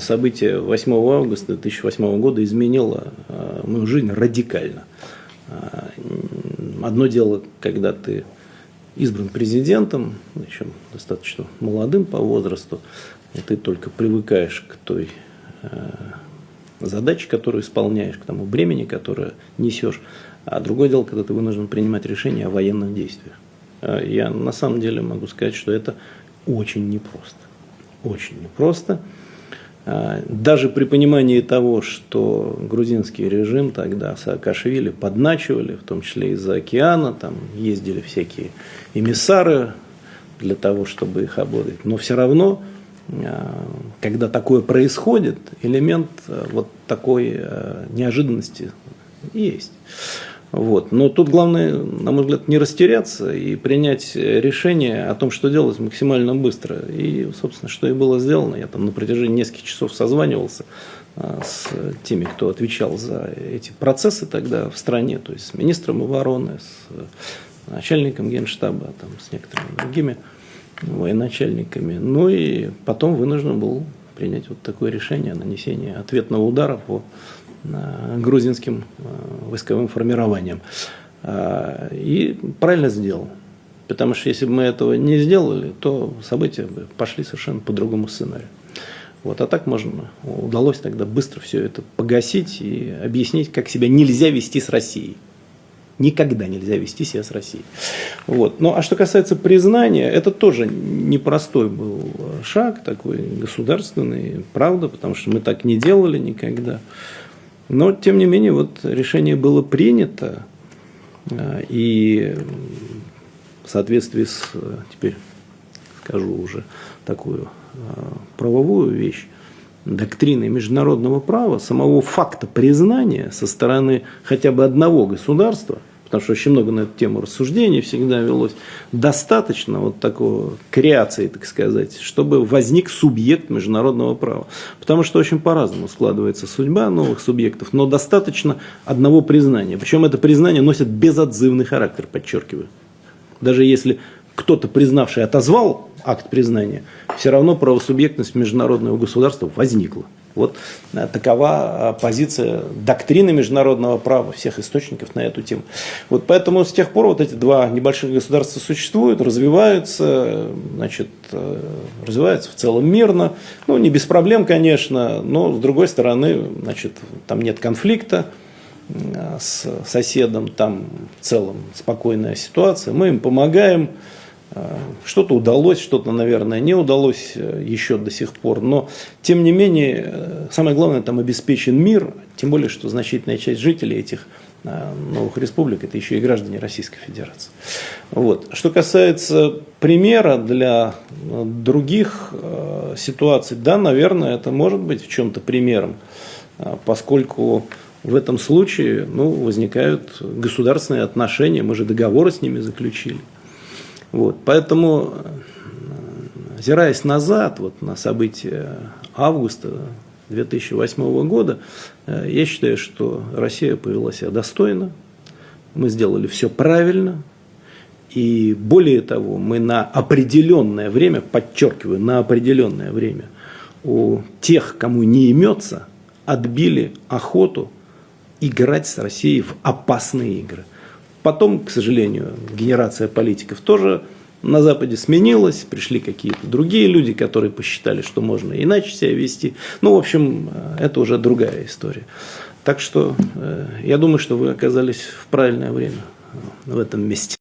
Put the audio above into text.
событие 8 августа 2008 года изменило мою жизнь радикально. Одно дело, когда ты избран президентом, причем достаточно молодым по возрасту, и ты только привыкаешь к той задаче, которую исполняешь, к тому бремени, которое несешь. А другое дело, когда ты вынужден принимать решения о военных действиях. Я на самом деле могу сказать, что это очень непросто. Очень непросто. Даже при понимании того, что грузинский режим тогда Саакашвили подначивали, в том числе из-за океана, там ездили всякие эмиссары для того, чтобы их обладать. Но все равно, когда такое происходит, элемент вот такой неожиданности есть. Вот. Но тут главное, на мой взгляд, не растеряться и принять решение о том, что делать максимально быстро. И, собственно, что и было сделано. Я там на протяжении нескольких часов созванивался с теми, кто отвечал за эти процессы тогда в стране, то есть с министром обороны, с начальником Генштаба, там, с некоторыми другими военачальниками. Ну и потом вынужден был принять вот такое решение о нанесении ответного удара по грузинским войсковым формированиям. И правильно сделал. Потому что если бы мы этого не сделали, то события бы пошли совершенно по другому сценарию. Вот. А так удалось тогда быстро все это погасить и объяснить, как себя нельзя вести с Россией. Никогда нельзя вести себя с Россией. Вот. Ну, а что касается признания, это тоже непростой был шаг, такой государственный, правда, потому что мы так не делали никогда. Но, тем не менее, вот решение было принято, и в соответствии с, теперь скажу уже такую правовую вещь, доктриной международного права, самого факта признания со стороны хотя бы одного государства, потому что очень много на эту тему рассуждений всегда велось, достаточно вот такого креации, так сказать, чтобы возник субъект международного права. Потому что очень по-разному складывается судьба новых субъектов, но достаточно одного признания. Причем это признание носит безотзывный характер, подчеркиваю. Даже если кто-то, признавший, отозвал акт признания, все равно правосубъектность международного государства возникла. Вот такова позиция доктрины международного права, всех источников на эту тему. Вот поэтому с тех пор вот эти два небольших государства существуют, развиваются, значит, развиваются в целом мирно. Ну, не без проблем, конечно, но с другой стороны, значит, там нет конфликта с соседом, там в целом спокойная ситуация. Мы им помогаем. Что-то удалось, что-то, наверное, не удалось еще до сих пор. Но, тем не менее, самое главное, там обеспечен мир. Тем более, что значительная часть жителей этих новых республик – это еще и граждане Российской Федерации. Вот. Что касается примера для других ситуаций, да, наверное, это может быть в чем-то примером, поскольку в этом случае возникают государственные отношения, мы же договоры с ними заключили. Вот, поэтому, озираясь назад вот, на события августа 2008 года, я считаю, что Россия повела себя достойно, мы сделали все правильно, и более того, мы на определенное время, подчеркиваю, на определенное время, у тех, кому не имется, отбили охоту играть с Россией в опасные игры. Потом, к сожалению, генерация политиков тоже на Западе сменилась, пришли какие-то другие люди, которые посчитали, что можно иначе себя вести. Ну, в общем, это уже другая история. Так что я думаю, что вы оказались в правильное время в этом месте.